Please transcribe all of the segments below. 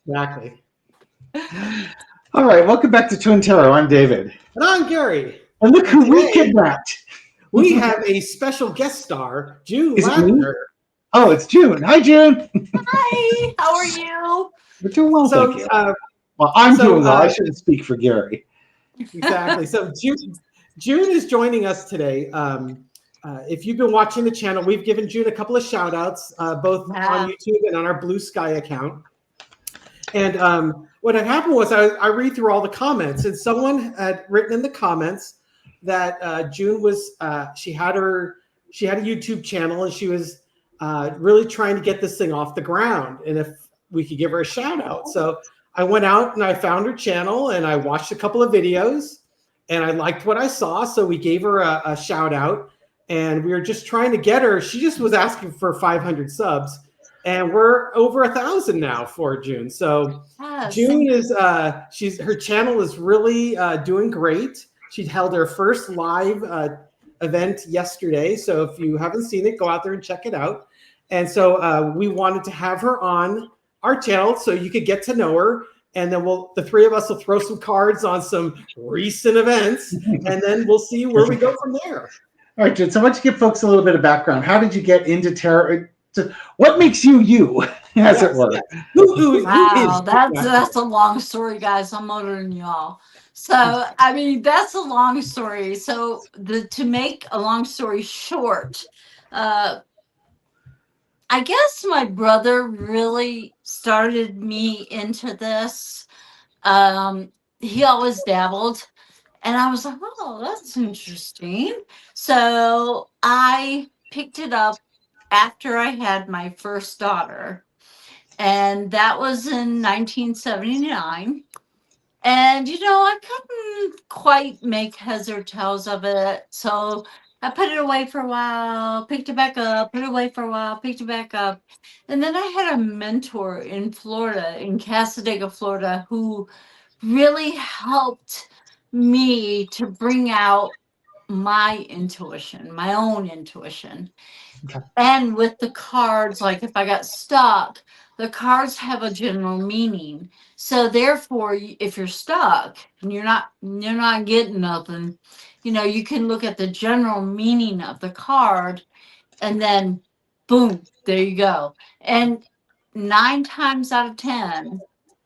Exactly. All right, welcome back to Twin Tarot. I'm David. And I'm Gary. And look who we kidnapped. We have a special guest star, June Is it me? Wagner. Oh, it's June. Hi, June. Hi, how are you? We're doing well, So, thank you. Well, I'm doing well. I uh, shouldn't speak for Gary. Exactly. So June is joining us today. If you've been watching the channel, we've given June a couple of shout outs, both on YouTube and on our Blue Sky account. And what had happened was I read through all the comments, and someone had written in the comments that June was she had a YouTube channel, and she was really trying to get this thing off the ground, and if we could give her a shout out. So I went out and I found her channel, and I watched a couple of videos, and I liked what I saw, so we gave her a shout out, and we were just trying to get her. She just was asking for 500 subs. And we're over 1,000 now for June. So June is her channel is really doing great. She held her first live event yesterday. So if you haven't seen it, go out there and check it out. And so we wanted to have her on our channel so you could get to know her. And then the three of us will throw some cards on some recent events, and then we'll see where we go from there. All right, June. So why don't you give folks a little bit of background? How did you get into tarot? What makes you you, as it were? Wow, that's a long story, guys. I'm older than y'all. So, I mean, that's a long story. So, to make a long story short, I guess my brother really started me into this. He always dabbled, and I was like, oh, that's interesting. So, I picked it up after I had my first daughter, and that was in 1979. And I couldn't quite make heads or tails of it, so I put it away for a while, picked it back up, put it away for a while, picked it back up. And then I had a mentor in Florida, in Casadega, Florida, who really helped me to bring out my intuition, my own intuition. Okay. And with the cards, like if I got stuck, the cards have a general meaning. So therefore, if you're stuck and you're not getting nothing, you can look at the general meaning of the card, and then boom, there you go. And 9 times out of 10,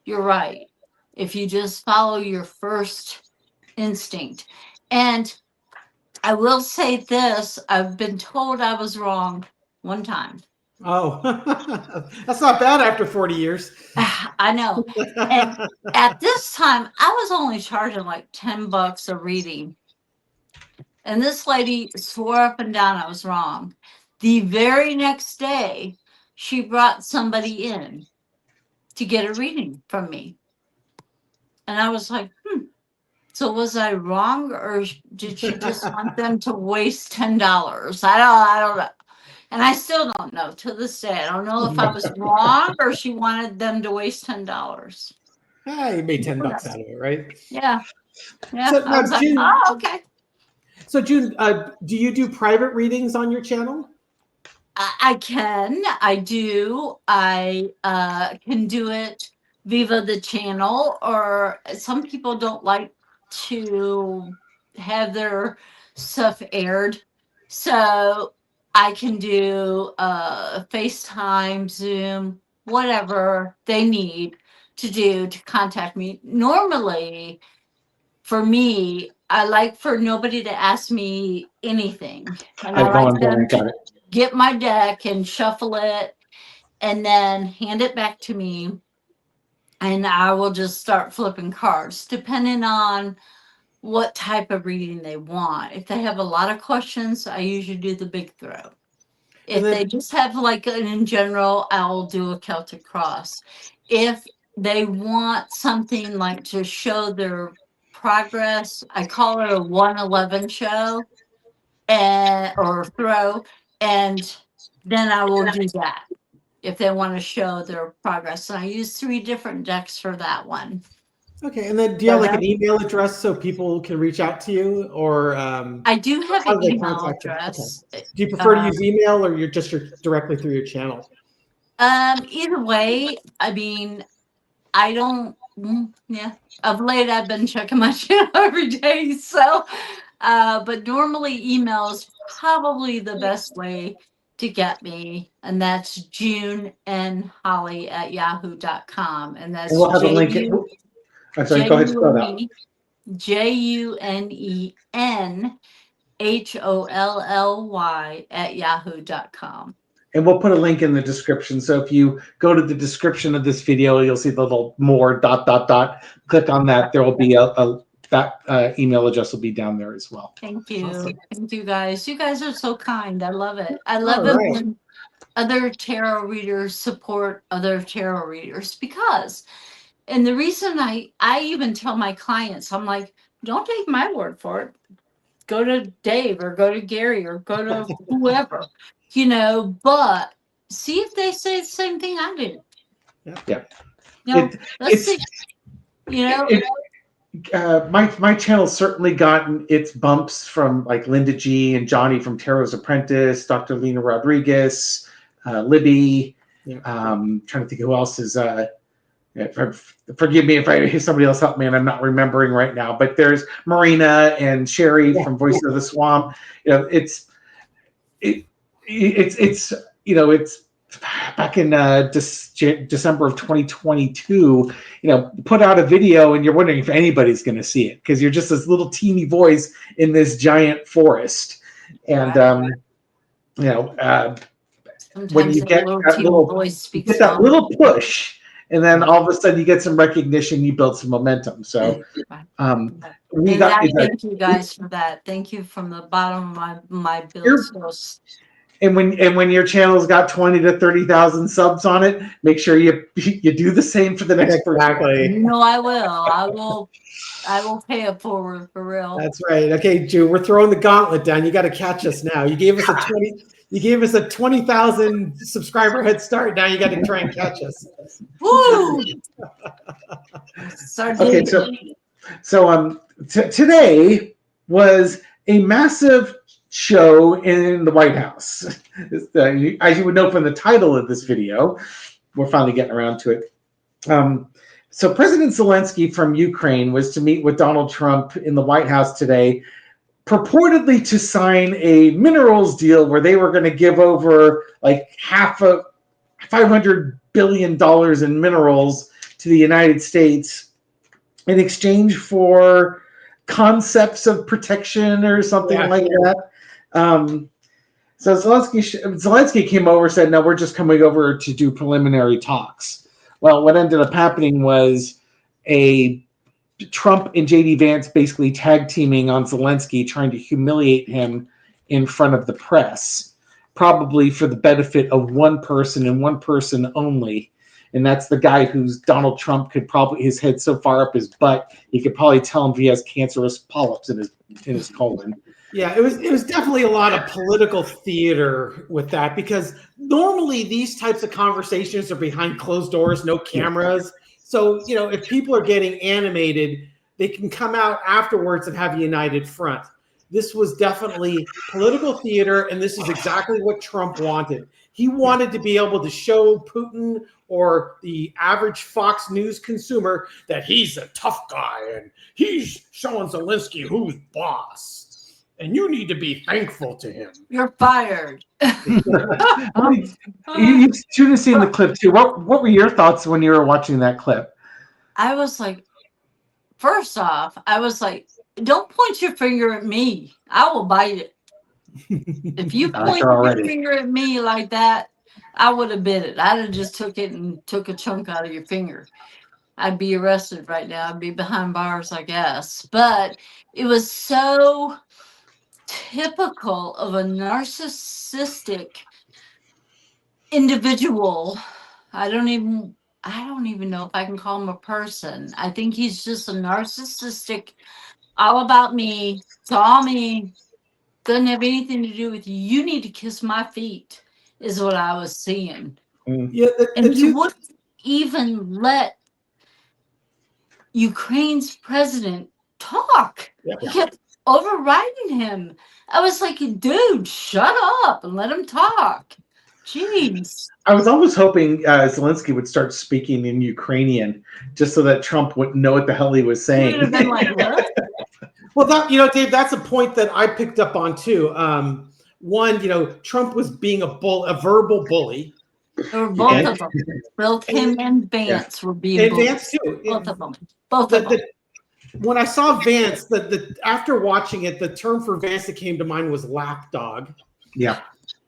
you're right. If you just follow your first instinct. And I will say this, I've been told I was wrong one time. Oh, that's not bad after 40 years. I know. And at this time, I was only charging like $10 a reading. And this lady swore up and down I was wrong. The very next day, she brought somebody in to get a reading from me. And I was like, so was I wrong, or did she just want them to waste $10? I don't know. And I still don't know to this day. I don't know if I was wrong or she wanted them to waste $10. You made $10 out of it, right? Yeah. So, I was June, like, oh, okay. So June, do you do private readings on your channel? I can. I do. I can do it via the channel, or some people don't like to have their stuff aired. So I can do FaceTime, Zoom, whatever they need to do to contact me. Normally, for me, I like for nobody to ask me anything. And I like them to get my deck and shuffle it and then hand it back to me. And I will just start flipping cards, depending on what type of reading they want. If they have a lot of questions, I usually do the big throw. If they just have like an in general, I'll do a Celtic cross. If they want something like to show their progress, I call it a 111 show or throw, and then I will do that if they want to show their progress. And I use 3 different decks for that one. Okay, and then do you have like an email address so people can reach out to you, or I do have an email address. Okay. Do you prefer to use email, or you're directly through your channel? Either way, I mean, I don't. Yeah, of late I've been checking my channel every day. So, but normally email is probably the best way to get me, and that's junenholly@yahoo.com, and And that's we'll have a link. I'm sorry, go ahead, spell it out. JUNENHOLLY@yahoo.com. And we'll put a link in the description. So if you go to the description of this video, you'll see the little more ... Click on that. There will be that email address will be down there as well. Thank you. Awesome. Thank you guys. You guys are so kind. I love it. I love All it right. when other tarot readers support other tarot readers, because, and the reason I even tell my clients, I'm like, don't take my word for it. Go to Dave or go to Gary or go to whoever, but see if they say the same thing I do. Yeah. Let's see. My channel's certainly gotten its bumps from like Linda G and Johnny from Tarot's Apprentice, Dr. Lena Rodriguez, Libby. Yeah. Trying to think who else is. Forgive me if I somebody else help me and I'm not remembering right now. But there's Marina and Sherry from Voice of the Swamp. It's back in December of 2022, put out a video and you're wondering if anybody's going to see it because you're just this little teeny voice in this giant forest. And, when you get that little push and then all of a sudden you get some recognition, you build some momentum. So thank you guys for that. Thank you from the bottom of my build. And when your channel's got 20 to 30,000 subs on it, make sure you do the same for the next person. Exactly. I will. I will pay it forward for real. That's right. Okay, June, we're throwing the gauntlet down. You got to catch us now. You gave us a 20,000 subscriber head start. Now you got to try and catch us. Woo! Okay, so today was a massive show in the White House. As you would know from the title of this video, we're finally getting around to it. So President Zelensky from Ukraine was to meet with Donald Trump in the White House today, purportedly to sign a minerals deal where they were going to give over like half of $500 billion in minerals to the United States in exchange for concepts of protection or something like that. So Zelensky came over and said, no, we're just coming over to do preliminary talks. Well, what ended up happening was Trump and J.D. Vance basically tag teaming on Zelensky, trying to humiliate him in front of the press, probably for the benefit of one person and one person only. And that's the guy who's Donald Trump could probably, his head so far up his butt, he could probably tell him if he has cancerous polyps in his colon. Yeah, it was definitely a lot of political theater with that, because normally these types of conversations are behind closed doors, no cameras. So, if people are getting animated, they can come out afterwards and have a united front. This was definitely political theater, and this is exactly what Trump wanted. He wanted to be able to show Putin or the average Fox News consumer that he's a tough guy and he's showing Zelensky who's boss. And you need to be thankful to him. You're fired. You've seen the clip too. What were your thoughts when you were watching that clip? I was like, first off, don't point your finger at me. I will bite it. If you point your finger at me like that, I would have bit it. I'd have just took it and took a chunk out of your finger. I'd be arrested right now. I'd be behind bars, I guess. But it was so typical of a narcissistic individual. I don't even know if I can call him a person. I think he's just a narcissistic, all about me, it's all me, doesn't have anything to do with you. You need to kiss my feet, is what I was seeing. Yeah, and he wouldn't even let Ukraine's president talk. He kept overriding him. I was like, dude, shut up and let him talk. Jeez. I was almost hoping Zelensky would start speaking in Ukrainian, just so that Trump wouldn't know what the hell he was You would saying. have been like, what? Well, that Dave, that's a point that I picked up on too. One, Trump was being a verbal bully. Or both And- of them. Both him and Vance were being And bullied. Vance too. Both of them. Both of them. When I saw Vance, after watching it, the term for Vance that came to mind was lapdog. Yeah.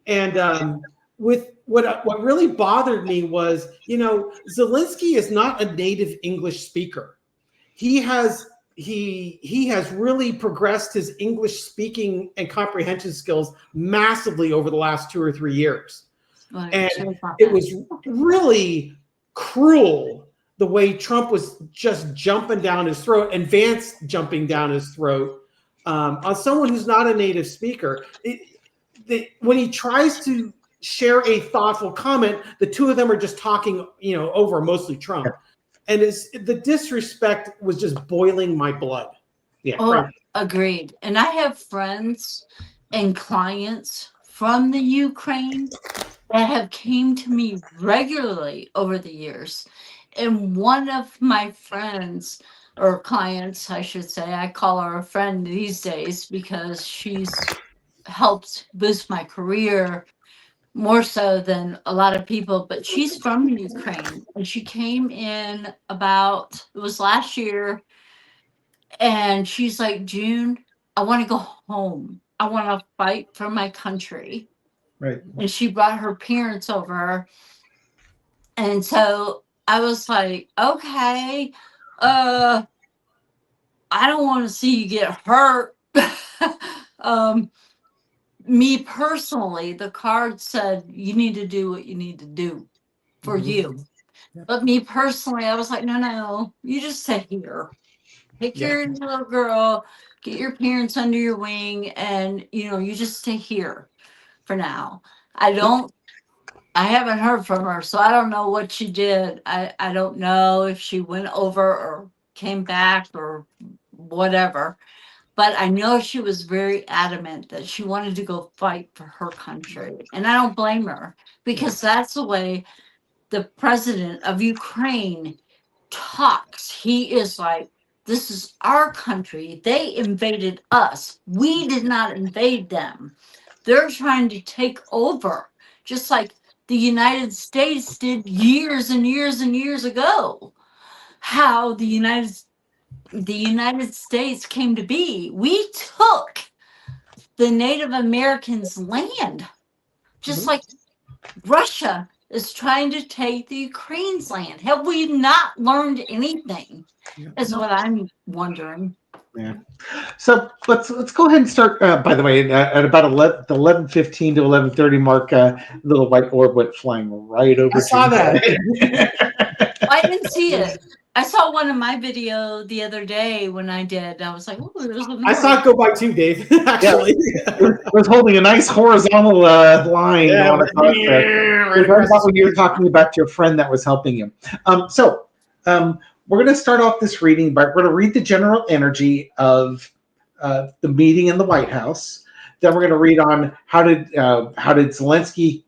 And with what really bothered me was, Zelensky is not a native English speaker. He has really progressed his English speaking and comprehension skills massively over the last 2 or 3 years. Well, And sure about it that. was really cruel the way Trump was just jumping down his throat and Vance jumping down his throat on someone who's not a native speaker. When he tries to share a thoughtful comment, the two of them are just talking, over mostly Trump. And the disrespect was just boiling my blood. Yeah. Oh, agreed. And I have friends and clients from the Ukraine that have came to me regularly over the years. And one of my friends or clients, I should say, I call her a friend these days because she's helped boost my career more so than a lot of people, but she's from Ukraine and she came in it was last year, and she's like, June, I want to go home. I want to fight for my country. Right. And she brought her parents over. And so I was like, okay, I don't want to see you get hurt. Me personally, the card said you need to do what you need to do for you. But me personally, I was like, no, you just stay here. Take care of your little girl, get your parents under your wing, and you just stay here for now. I haven't heard from her, so I don't know what she did. I don't know if she went over or came back or whatever. But I know she was very adamant that she wanted to go fight for her country. And I don't blame her, because that's the way the president of Ukraine talks. He is like, this is our country. They invaded us. We did not invade them. They're trying to take over, just like the United States did years and years and years ago. How the United States came to be. We took the Native Americans' land, just like Russia is trying to take the Ukraine's land. Have we not learned anything? Is what I'm wondering. Yeah. So let's go ahead and start. By the way, at about 11:15 to 11:30 mark, little white orb went flying right over. I saw that. I didn't see it. I saw one in my video the other day when I did. I was like, oh, there's a I saw it go by too, Dave, actually. It was holding a nice horizontal line. On about when you were talking about your friend that was helping you. We're going to start off this reading by we're going to read the general energy of the meeting in the White House. Then we're going to read on how did Zelensky,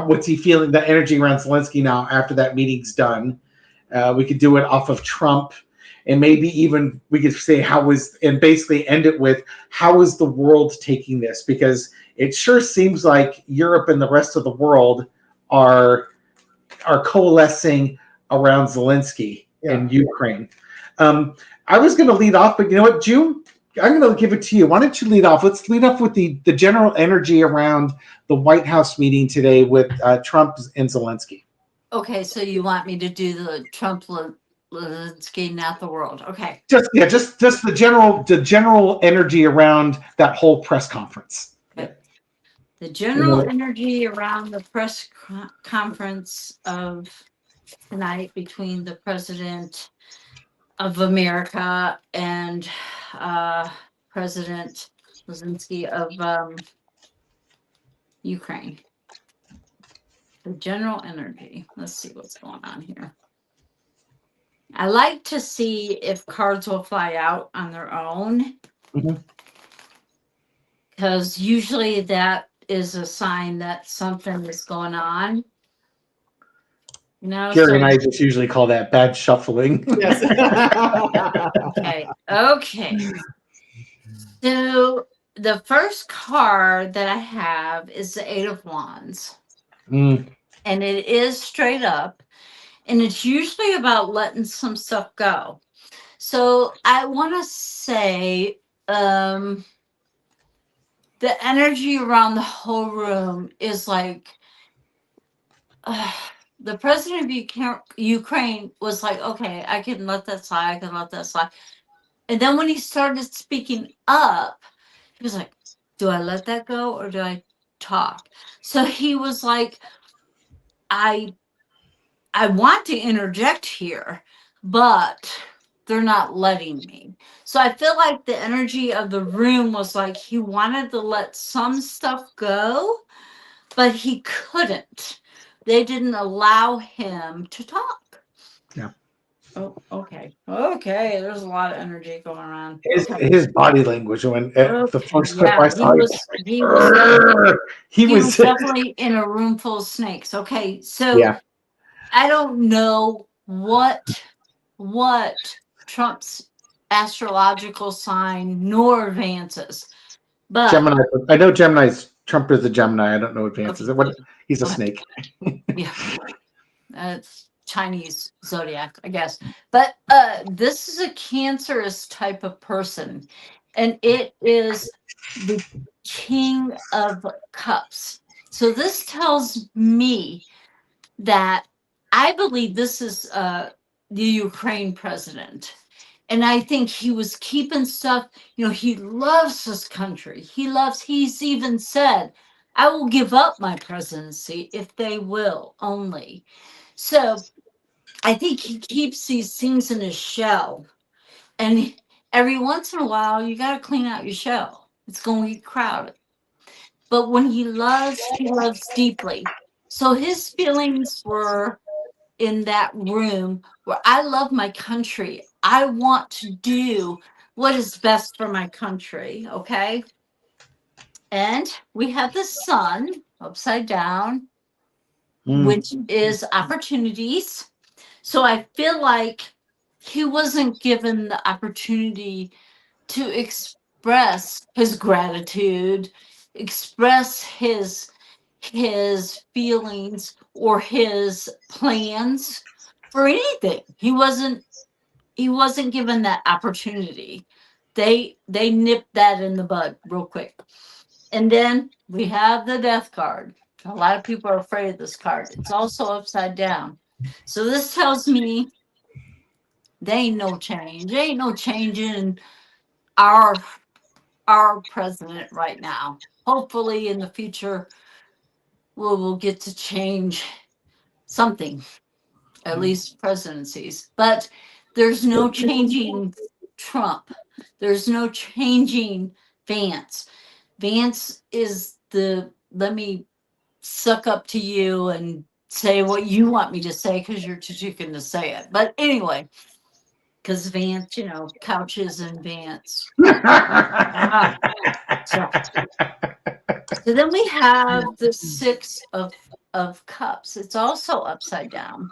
what's he feeling, the energy around Zelensky now after that meeting's done. We could do it off of Trump, and maybe even we could say and basically end it with how is the world taking this, because it sure seems like Europe and the rest of the world are coalescing around Zelensky in Ukraine. I was going to lead off, but you know what, June? I'm going to give it to you. Why don't you lead off? Let's lead off with the general energy around the White House meeting today with Trump and Zelensky. Okay, so you want me to do the Trump Zelensky, not the world. Okay. Just the general energy around that whole press conference. Okay. The general energy around the press conference of tonight between the president of America and President Zelensky of Ukraine. The general energy. Let's see what's going on here. I like to see if cards will fly out on their own. Because usually that is a sign that something is going on. You know, Gary so and I just usually call that bad shuffling. Yes. okay. So the first card that I have is the Eight of Wands, Mm. and it is straight up, and it's usually about letting some stuff go. So I want to say, the energy around the whole room is like, the president of Ukraine was like, okay, I can let that slide, I can let that slide. And then when he started speaking up, he was like, do I let that go or do I talk? So he was like, I want to interject here, but they're not letting me. So I feel like the energy of the room was like he wanted to let some stuff go, but he couldn't. They didn't allow him to talk. Yeah. Oh, okay. Okay. There's a lot of energy going around. His, Okay. his body language when at the Okay. first clip Yeah. I saw, he He was was definitely in a room full of snakes. Okay. So yeah. I don't know what Trump's astrological sign nor advances, but Gemini. I know Gemini's Trump is a Gemini. I don't know advances. okay. What he's a Okay. snake. Yeah. It's Chinese zodiac, I guess. But this is a cancerous type of person, and it is the King of Cups. So this tells me that I believe this is the Ukraine president. And I think he was keeping stuff, you know, he loves his country. He's even said, I will give up my presidency if they will only. So I think he keeps these things in his shell. And every once in a while, you got to clean out your shell. It's going to get crowded. But when he loves deeply. So his feelings were in that room where I love my country. I want to do what is best for my country. Okay. And we have the sun upside down, Mm. which is opportunities. So I feel like he wasn't given the opportunity to express his gratitude, express his feelings or his plans for anything. He wasn't given that opportunity. They nipped that in the bud real quick. And then we have the death card. A lot of people are afraid of this card. It's also upside down. So this tells me there ain't no change. There ain't no change in our president right now. Hopefully in the future we will get to change something, at least presidencies. But there's no changing Trump. There's no changing Vance. Vance is the let me suck up to you and say what you want me to say because you're too chicken to say it. But anyway, because Vance, couches and Vance. Ah, so then we have the Six of Cups. It's also upside down,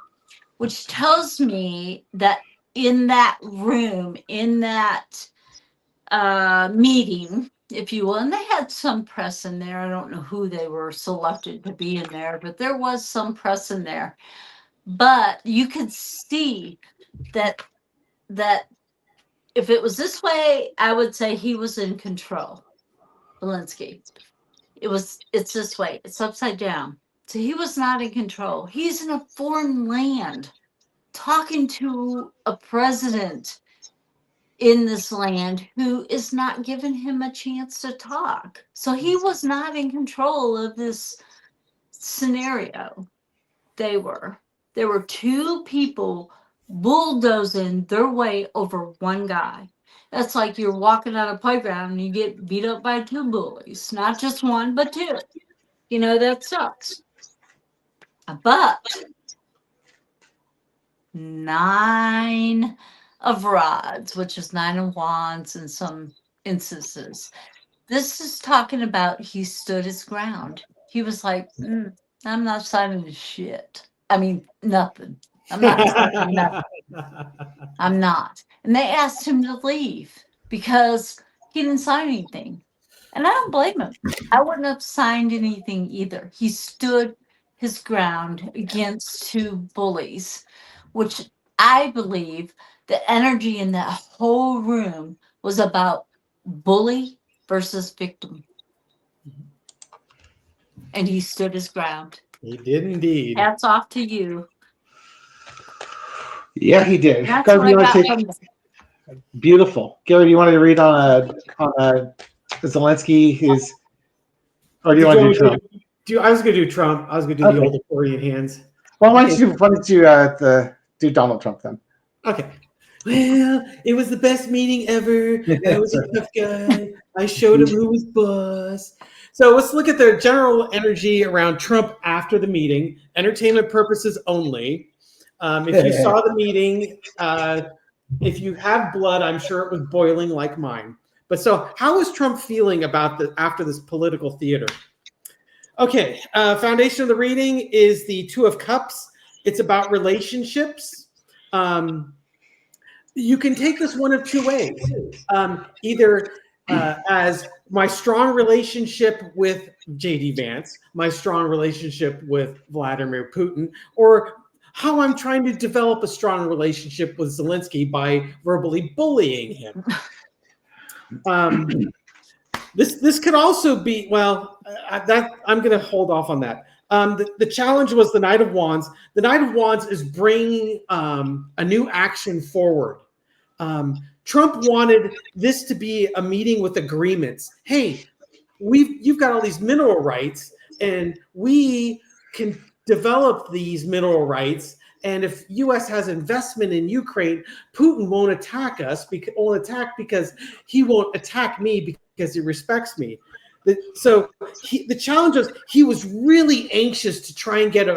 which tells me that in that room, in that meeting, if you will, and they had some press in there. I don't know who they were selected to be in there, but there was some press in there. But you could see that if it was this way, I would say he was in control. Zelensky. It's this way. It's upside down. So he was not in control. He's in a foreign land talking to a president in this land who is not giving him a chance to talk. So he was not in control of this scenario. They were. There were two people bulldozing their way over one guy. That's like you're walking on a playground and you get beat up by two bullies, not just one, but two. That sucks. But 9 of rods, which is 9 of wands in some instances. This is talking about he stood his ground. He was like, I'm not signing this shit. I mean, nothing. I'm not signing nothing. I'm not. And they asked him to leave because he didn't sign anything. And I don't blame him. I wouldn't have signed anything either. He stood his ground against two bullies, which I believe the energy in that whole room was about bully versus victim. And he stood his ground. He did indeed. Hats off to you. Yeah, he did. That's Garb, what you I want got to from take this. beautiful. Gary, you wanted to read on Zelensky, his, or do you want to do Trump? I was going to do Trump. I was going to do the old accordion hands. Well, why don't you do Donald Trump then? Okay. Well, it was the best meeting ever. I was a tough guy. I showed him who was boss. So let's look at the general energy around Trump after the meeting. Entertainment purposes only. If you saw the meeting, if you have blood, I'm sure it was boiling like mine. But so how is Trump feeling about after this political theater? Okay, foundation of the reading is the Two of Cups. It's about relationships. You can take this one of two ways. Either as my strong relationship with J.D. Vance, my strong relationship with Vladimir Putin, or how I'm trying to develop a strong relationship with Zelensky by verbally bullying him. This could also be, well, that I'm going to hold off on that. The challenge was the Knight of Wands. The Knight of Wands is bringing a new action forward. Trump wanted this to be a meeting with agreements. Hey, you've got all these mineral rights, and we can develop these mineral rights. And if U.S. has investment in Ukraine, Putin won't attack us. Won't attack because he won't attack me because he respects me. So the challenge was he was really anxious to try and get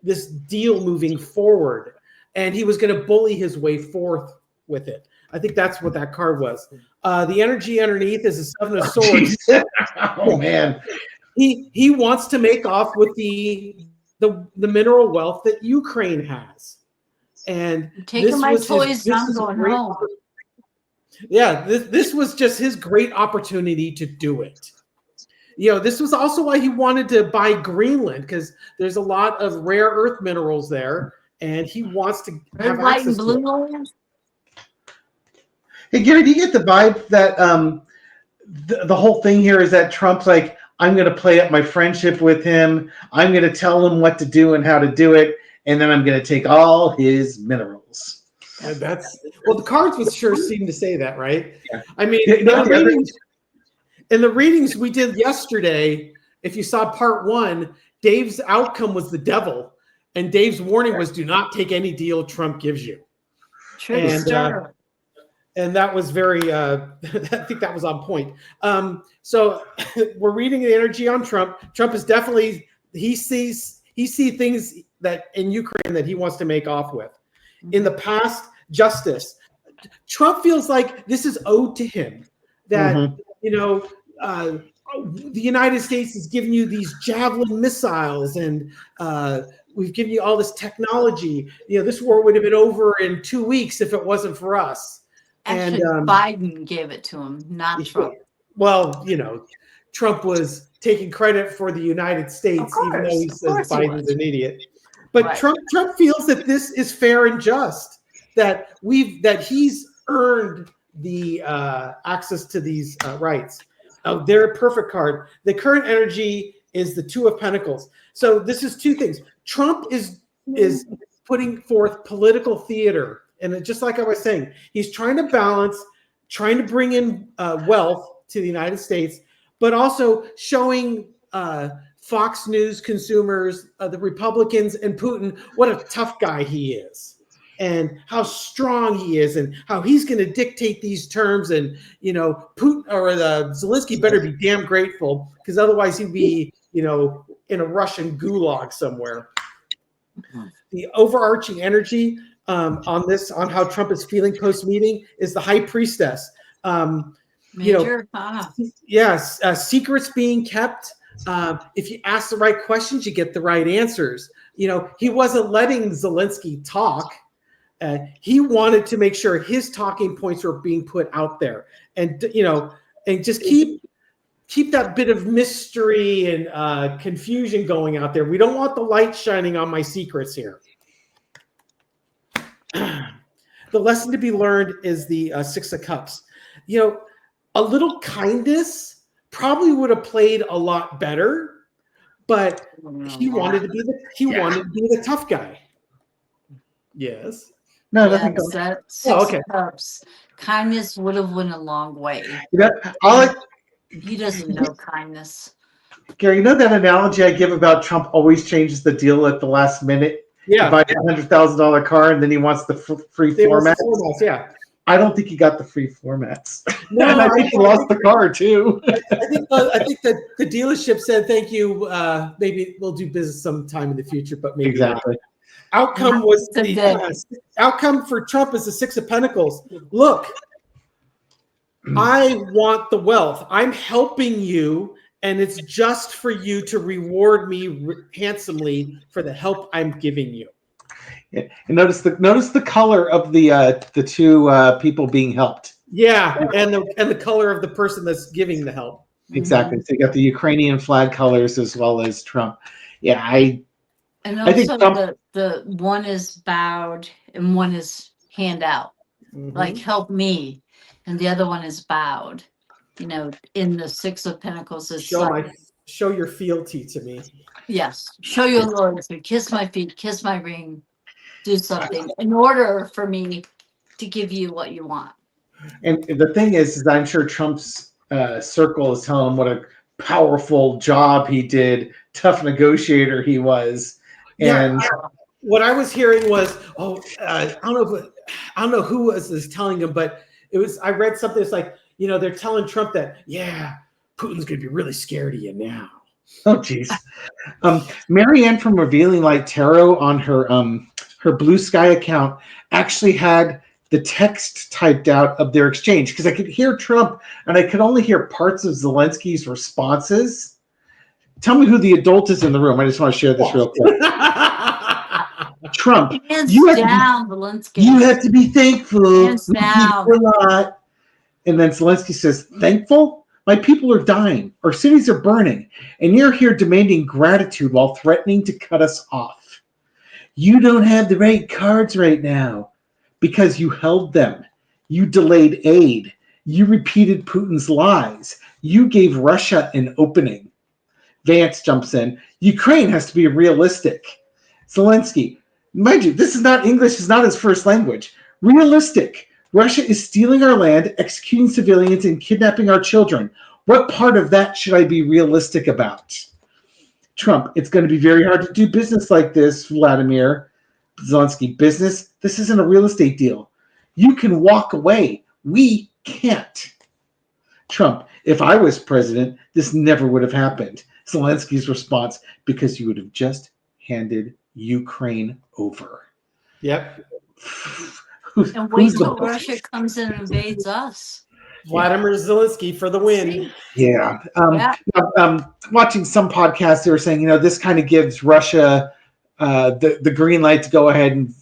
this deal moving forward, and he was going to bully his way forth with it. I think that's what that card was. The energy underneath is a Seven of Swords. Oh man, he wants to make off with the mineral wealth that Ukraine has, and Taking my toys, I'm going home. Yeah, this was just his great opportunity to do it. You know, this was also why he wanted to buy Greenland, because there's a lot of rare earth minerals there, and he wants to have access to it. Hey, Gary, do you get the vibe that the whole thing here is that Trump's like, I'm going to play up my friendship with him. I'm going to tell him what to do and how to do it, and then I'm going to take all his minerals. And the cards would sure seem to say that, right? Yeah. I mean, in the readings we did yesterday, if you saw part one, Dave's outcome was the devil, and Dave's warning was, do not take any deal Trump gives you. And that was very, I think that was on point. So we're reading the energy on Trump. Trump is definitely, he sees things that in Ukraine that he wants to make off with. In the past, justice. Trump feels like this is owed to him, that, the United States has given you these Javelin missiles, and we've given you all this technology. This war would have been over in 2 weeks if it wasn't for us. Actually, Biden gave it to him, not Trump. Well, Trump was taking credit for the United States, even though he says Biden's an idiot. But right. Trump feels that this is fair and just, that he's earned the access to these rights. They're a perfect card. The current energy is the Two of Pentacles. So this is two things. Trump is putting forth political theater. And just like I was saying, he's trying to balance, trying to bring in wealth to the United States, but also showing Fox News consumers, the Republicans, and Putin what a tough guy he is, and how strong he is, and how he's going to dictate these terms. And Putin or Zelensky better be damn grateful, because otherwise he'd be in a Russian gulag somewhere. The overarching energy on how Trump is feeling post-meeting is the High Priestess. Major, Yes, secrets being kept. If you ask the right questions, you get the right answers. He wasn't letting Zelensky talk. He wanted to make sure his talking points were being put out there, and and just keep that bit of mystery and confusion going out there. We don't want the light shining on my secrets here. The lesson to be learned is the Six of Cups. A little kindness probably would have played a lot better, but he wanted to be the tough guy. Yes. No, yes, nothing. That Six of Cups. Kindness would have went a long way. He doesn't know kindness. Gary, that analogy I give about Trump always changes the deal at the last minute. Yeah. He buys a $100,000 car and then he wants the free floor mats. Yeah. I don't think he got the free floor mats. No, and I think he lost the car too. I think that the dealership said, "Thank you. Maybe we'll do business sometime in the future, but maybe exactly." Not. Outcome was outcome for Trump is the Six of Pentacles. Look, I want the wealth. I'm helping you, and it's just for you to reward me handsomely for the help I'm giving you. Yeah. And notice the color of the two people being helped. Yeah, and the color of the person that's giving the help. Exactly. So you got the Ukrainian flag colors as well as Trump. Yeah, I think Trump, the one is bowed and one is hand out, like help me, and the other one is bowed. In the Six of Pentacles, it's show your fealty to me. Yes, show your loyalty. Kiss my feet. Kiss my ring. Do something in order for me to give you what you want. And the thing is I'm sure Trump's circle is telling him what a powerful job he did, tough negotiator he was. And what I was hearing was, I don't know who was telling him, but I read something that's like, they're telling Trump that, Putin's going to be really scared of you now. Oh, geez. Marianne from Revealing Light Tarot on her Blue Sky account actually had the text typed out of their exchange, because I could hear Trump and I could only hear parts of Zelensky's responses. Tell me who the adult is in the room. I just want to share this real quick. Trump, you have to be thankful. Hands down. A lot. And then Zelensky says, thankful? My people are dying. Our cities are burning. And you're here demanding gratitude while threatening to cut us off. You don't have the right cards right now because you held them. You delayed aid. You repeated Putin's lies. You gave Russia an opening. Vance jumps in. Ukraine has to be realistic. Zelensky, mind you, this is not English, is not his first language. Realistic. Russia is stealing our land, executing civilians, and kidnapping our children. What part of that should I be realistic about? Trump, it's going to be very hard to do business like this, Vladimir. Zelensky, business? This isn't a real estate deal. You can walk away. We can't. Trump, if I was president, this never would have happened. Zelensky's response, because you would have just handed Ukraine over. Yep. And wait till Russia comes in and invades us. Vladimir Zelensky for the win. Yeah. Watching some podcasts, they were saying, this kind of gives Russia the green light to go ahead and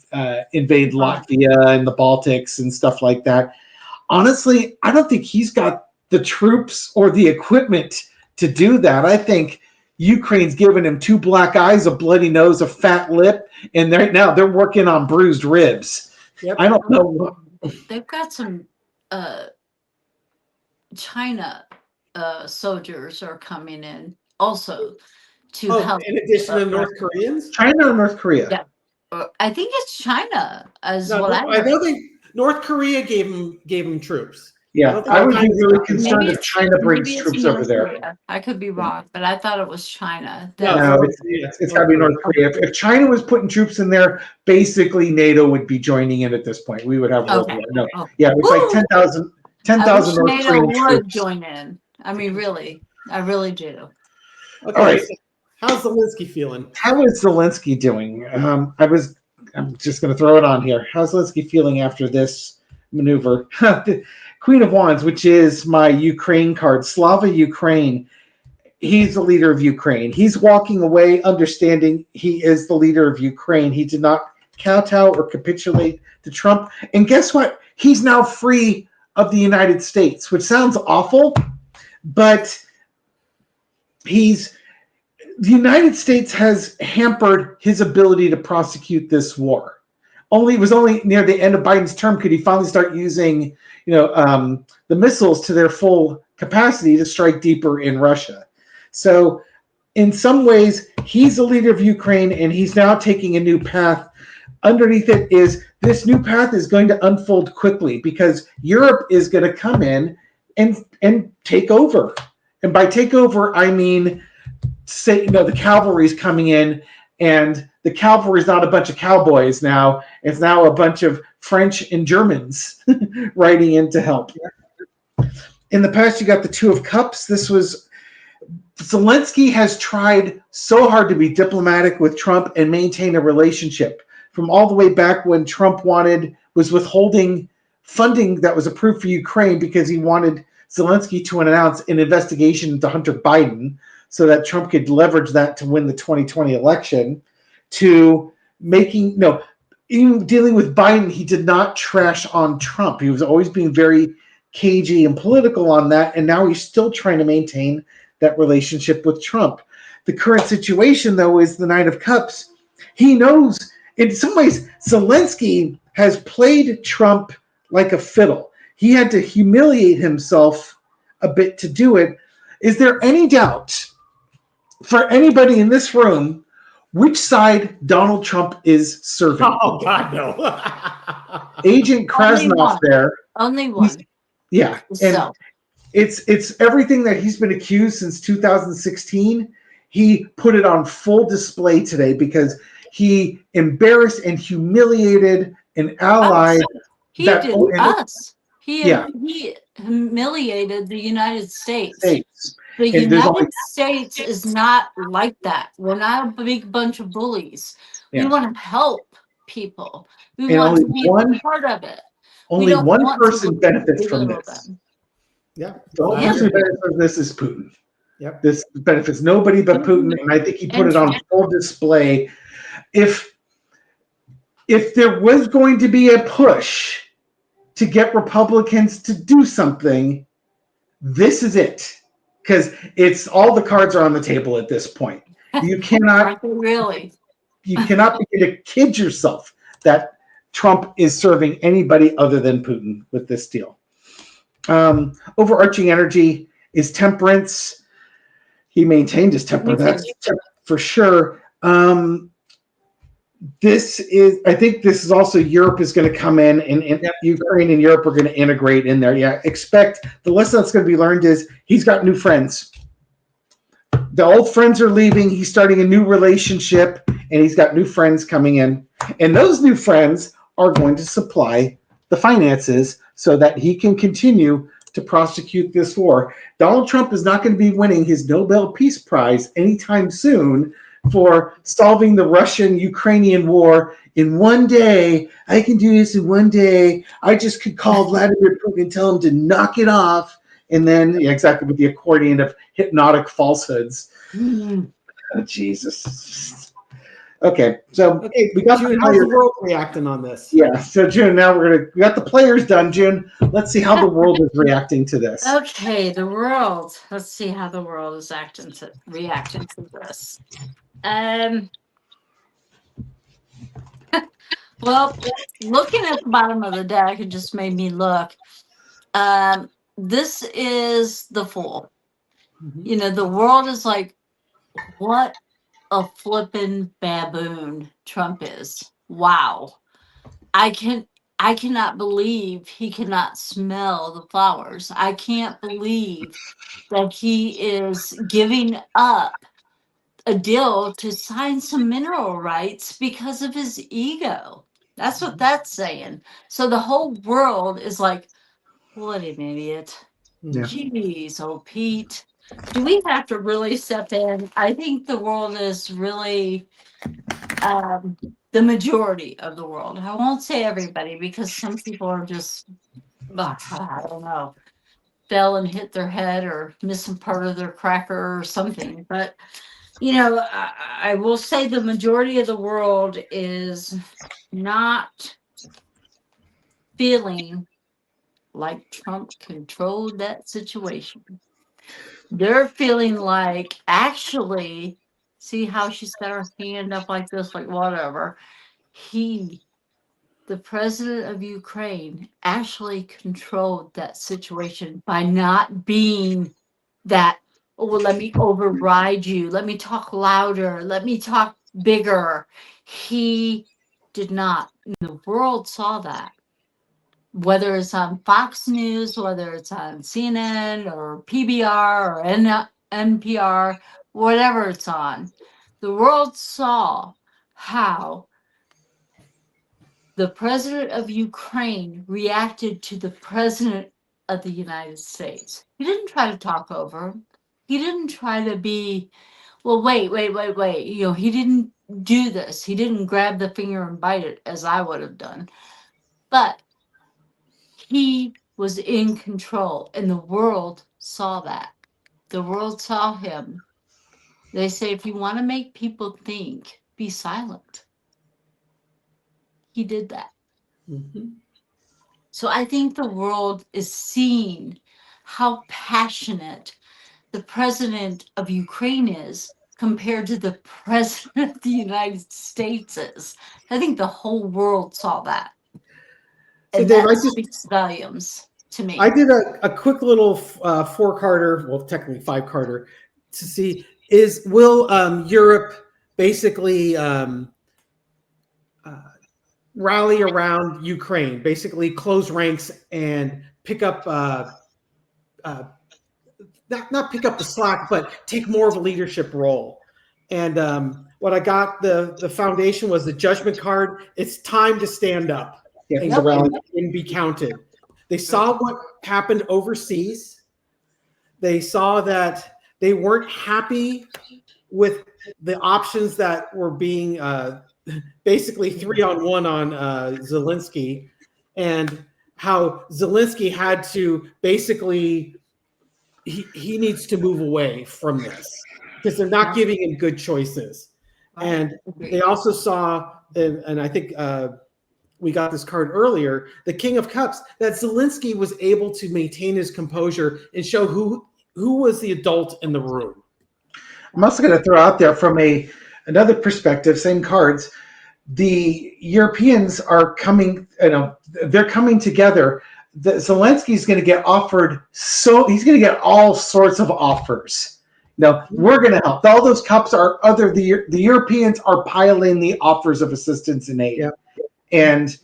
invade Latvia and the Baltics and stuff like that. Honestly, I don't think he's got the troops or the equipment to do that. I think Ukraine's given him two black eyes, a bloody nose, a fat lip, and right now they're working on bruised ribs. Yep. I don't know. They've got some China soldiers are coming in also to help. In addition to North Koreans? China or North Korea? Yeah. I think it's China as well. I know North Korea gave him troops. Yeah, I would be really concerned if China brings troops over there. I could be wrong, but I thought it was China. No, it's got to be North Korea. If China was putting troops in there, basically NATO would be joining in at this point. We would have World War. No, yeah, it's like 10,000 North Korean NATO would troops. join in. I mean, really, I really do. Okay, all right. How's Zelensky feeling? How is Zelensky doing? I'm just going to throw it on here. How's Zelensky feeling after this maneuver? Queen of Wands, which is my Ukraine card, Slava Ukraine. He's the leader of Ukraine. He's walking away, understanding he is the leader of Ukraine. He did not kowtow or capitulate to Trump. And guess what? He's now free of the United States, which sounds awful, but the United States has hampered his ability to prosecute this war. It was only near the end of Biden's term could he finally start using, the missiles to their full capacity to strike deeper in Russia. So in some ways, he's the leader of Ukraine, and he's now taking a new path. Underneath it is this new path is going to unfold quickly because Europe is going to come in and take over. And by take over, I mean, the cavalry's coming in, and the cavalry is not a bunch of cowboys now. It's now a bunch of French and Germans riding in to help. In the past, you got the Two of Cups. Zelensky has tried so hard to be diplomatic with Trump and maintain a relationship from all the way back when Trump was withholding funding that was approved for Ukraine because he wanted Zelensky to announce an investigation into Hunter Biden so that Trump could leverage that to win the 2020 election, to even dealing with Biden, he did not trash on Trump. He was always being very cagey and political on that, and now he's still trying to maintain that relationship with Trump. The current situation, though, is the Nine of Cups. He knows, in some ways, Zelensky has played Trump like a fiddle. He had to humiliate himself a bit to do it. Is there any doubt for anybody in this room which side Donald Trump is serving? Oh, God, no. Agent Krasnov there. Only one. Yeah. And it's everything that he's been accused since 2016. He put it on full display today because he embarrassed and humiliated an ally. He humiliated the United States. The United States is not like that. We're not a big bunch of bullies. Yeah. We want to help people. We want to be part of it. Only one person benefits from this. Yeah. The only person who benefits from this is Putin. Yep. This benefits nobody but Putin, and I think he put it on full display. If there was going to be a push to get Republicans to do something, this is it. Because all the cards are on the table at this point. You cannot you cannot begin to kid yourself that Trump is serving anybody other than Putin with this deal. Overarching energy is temperance. He maintained his temper. That's for sure. I think this is also Europe is going to come in, and Ukraine and Europe are going to integrate in there. Yeah, expect the lesson that's going to be learned is he's got new friends. The old friends are leaving. He's starting a new relationship, and he's got new friends coming in. And those new friends are going to supply the finances so that he can continue to prosecute this war. Donald Trump is not going to be winning his Nobel Peace Prize anytime soon for solving the Russian-Ukrainian war in one day. I can do this in one day. I just could call Vladimir Putin and tell him to knock it off. And then, exactly, with the accordion of hypnotic falsehoods. Oh, Jesus. Okay, so we got June, how's the world reacting on this? Yeah, so June, now we got the players done. June, let's see how the world is reacting to this. Okay, the world. Let's see how the world is reacting to this. Well, looking at the bottom of the deck, it just made me look. This is the Fool. Mm-hmm. The world is like, what a flippin' baboon Trump is. Wow. I cannot believe he cannot smell the flowers. I can't believe that he is giving up a deal to sign some mineral rights because of his ego. That's what that's saying. So the whole world is like, what an idiot. Yeah. Jeez, oh Pete. Do we have to really step in? I think the world is really the majority of the world. I won't say everybody because some people are just I don't know, fell and hit their head or missing part of their cracker or something. But, I will say the majority of the world is not feeling like Trump controlled that situation. They're feeling like, actually, see how she's got her hand up like this, like whatever. The president of Ukraine, actually controlled that situation by not being that, oh, well, let me override you. Let me talk louder. Let me talk bigger. He did not. The world saw that. Whether it's on Fox News, whether it's on CNN or PBR or NPR, whatever it's on, the world saw how the president of Ukraine reacted to the president of the United States. He didn't try to talk over him. He didn't try to be, well, wait. He didn't do this. He didn't grab the finger and bite it as I would have done. But he was in control, and the world saw that. The world saw him. They say, if you want to make people think, be silent. He did that. Mm-hmm. So I think the world is seeing how passionate the president of Ukraine is compared to the president of the United States is. I think the whole world saw that. So And Dave, that speaks volumes to me. I did a quick little four-carter, well, technically five-carter, to see will Europe basically rally around Ukraine, basically close ranks and pick up, not pick up the slack, but take more of a leadership role. And what I got, the foundation was the judgment card. It's time to stand up and be counted. They saw what happened overseas. They saw that they weren't happy with the options that were being basically 3-on-1 on Zelensky, and how Zelensky had to basically, he needs to move away from this because they're not giving him good choices. And they also saw, and I think we got this card earlier, the King of Cups, that Zelensky was able to maintain his composure and show who was the adult in the room. I'm also going to throw out there from another perspective, same cards, the Europeans are coming, they're coming together. Zelensky's going to get offered, he's going to get all sorts of offers. We're going to help. All those cups are the Europeans are piling the offers of assistance and aid. Yep. And,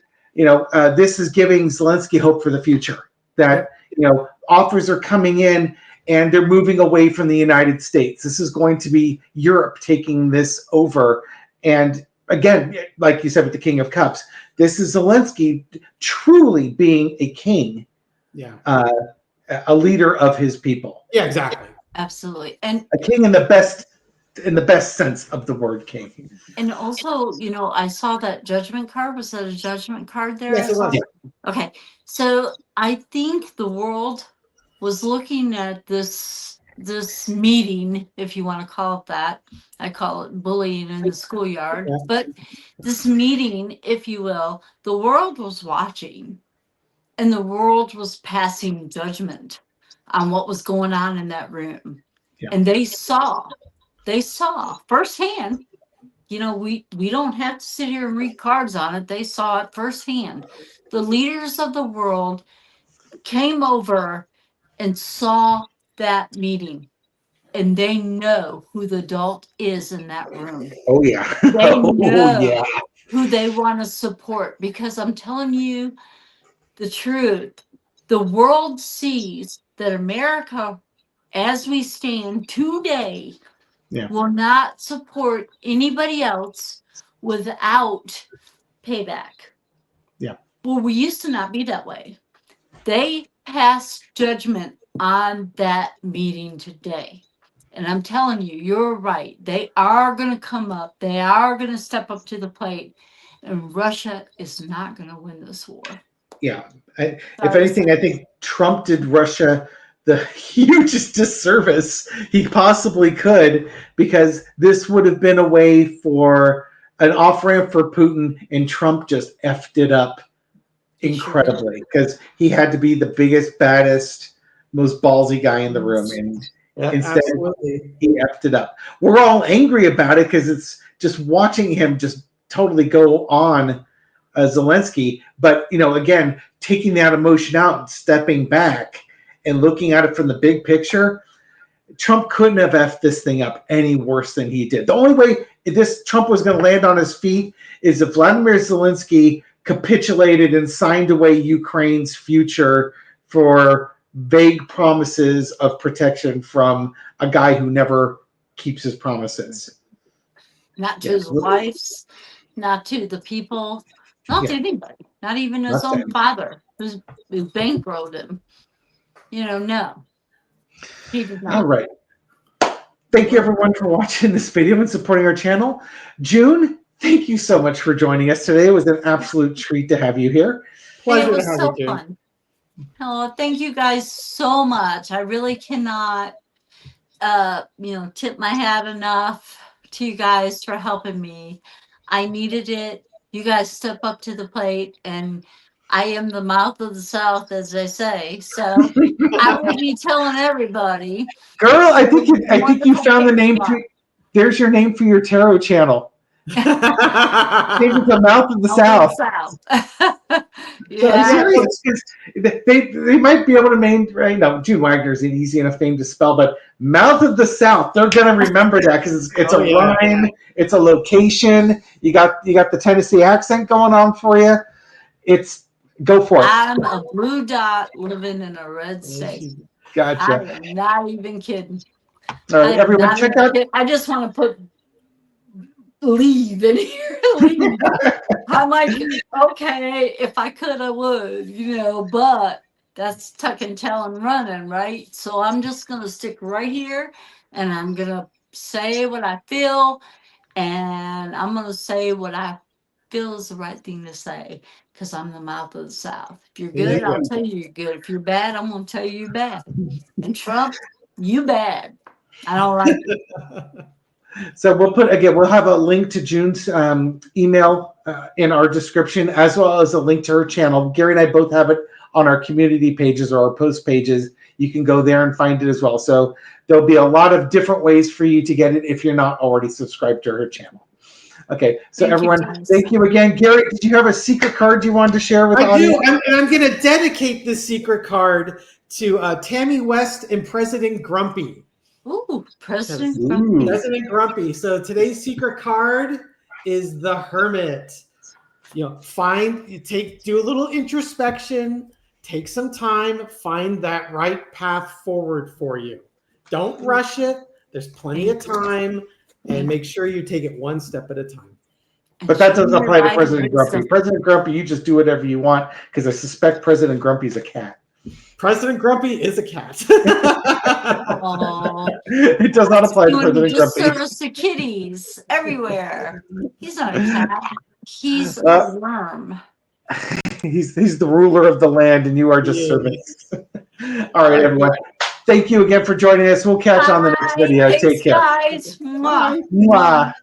this is giving Zelensky hope for the future, that, offers are coming in and they're moving away from the United States. This is going to be Europe taking this over. And again, like you said with the King of Cups, this is Zelensky truly being a king, a leader of his people. Yeah, exactly. Absolutely. And a king in the best sense of the word king. And also, I saw that judgment card. Was that a judgment card there? Yes, it was. Okay. So I think the world was looking at this meeting, if you want to call it that. I call it bullying in the schoolyard. Yeah. But this meeting, if you will, the world was watching, and the world was passing judgment on what was going on in that room. Yeah. And they saw firsthand. We don't have to sit here and read cards on it. They saw it firsthand. The leaders of the world came over and saw that meeting, and they know who the adult is in that room. Oh yeah. They know who they want to support, because I'm telling you the truth. The world sees that America, as we stand today, will not support anybody else without payback. Yeah. Well, we used to not be that way. They passed judgment on that meeting today. And I'm telling you, you're right. They are going to come up. They are going to step up to the plate. And Russia is not going to win this war. Yeah. If anything, I think Trump did Russia the hugest disservice he possibly could, because this would have been a way for an off-ramp for Putin, and Trump just effed it up incredibly because he had to be the biggest, baddest, most ballsy guy in the room, and instead absolutely. he effed it up. We're all angry about it because it's just watching him just totally go on Zelensky. But, again, taking that emotion out and stepping back and looking at it from the big picture, Trump couldn't have effed this thing up any worse than he did. The only way Trump was going to land on his feet is if Vladimir Zelensky capitulated and signed away Ukraine's future for vague promises of protection from a guy who never keeps his promises. Not to his wives, not to the people, not to anybody, not even his own father who bankrolled him. No. He did not. All right. Thank you, everyone, for watching this video and supporting our channel. June, thank you so much for joining us today. It was an absolute treat to have you here. Pleasure it was to have so you, June. fun. Oh, thank you guys so much. I really cannot, tip my hat enough to you guys for helping me. I needed it. You guys step up to the plate, and I am the mouth of the South, as they say. So I will be telling everybody. Girl, I think you found the name. There's your name for your tarot channel. Maybe the mouth of the South. Yeah. They might be able to name right now. June Wagner is an easy enough name to spell, but mouth of the South. They're gonna remember that because it's a rhyme. It's a location. You got the Tennessee accent going on for you. Go for it. I'm a blue dot living in a red state. Gotcha. I am not even kidding. All right, everyone, check out. I just want to put leave in here. Leave. I'm like, okay, if I could, I would, but that's tuck and tail and running, right? So I'm just going to stick right here, and I'm going to say what I feel, and I'm going to say what I feel is the right thing to say, because I'm the mouth of the South. If you're good, I'll tell you you're good. If you're bad, I'm going to tell you you're bad. And Trump, you bad. I don't like it. So we'll have a link to June's email in our description, as well as a link to her channel. Gary and I both have it on our community pages or our post pages. You can go there and find it as well. So there'll be a lot of different ways for you to get it if you're not already subscribed to her channel. Okay, so thank you again. Gary, did you have a secret card you wanted to share with the audience? I do, and I'm going to dedicate this secret card to Tammy West and President Grumpy. Ooh, President Grumpy. President Grumpy. So today's secret card is the Hermit. Do a little introspection, take some time, find that right path forward for you. Don't rush it. There's plenty of time, and make sure you take it one step at a time. But that doesn't apply to President Grumpy. President Grumpy, you just do whatever you want, because I suspect President Grumpy's a cat. President Grumpy is a cat. It does not apply to President Grumpy. Service to kitties everywhere. He's not a cat. He's a worm. He's the ruler of the land, and you are just servants. All right, everyone. Thank you again for joining us. We'll catch you on the next video. Thanks, Take care. Guys. Mwah. Mwah.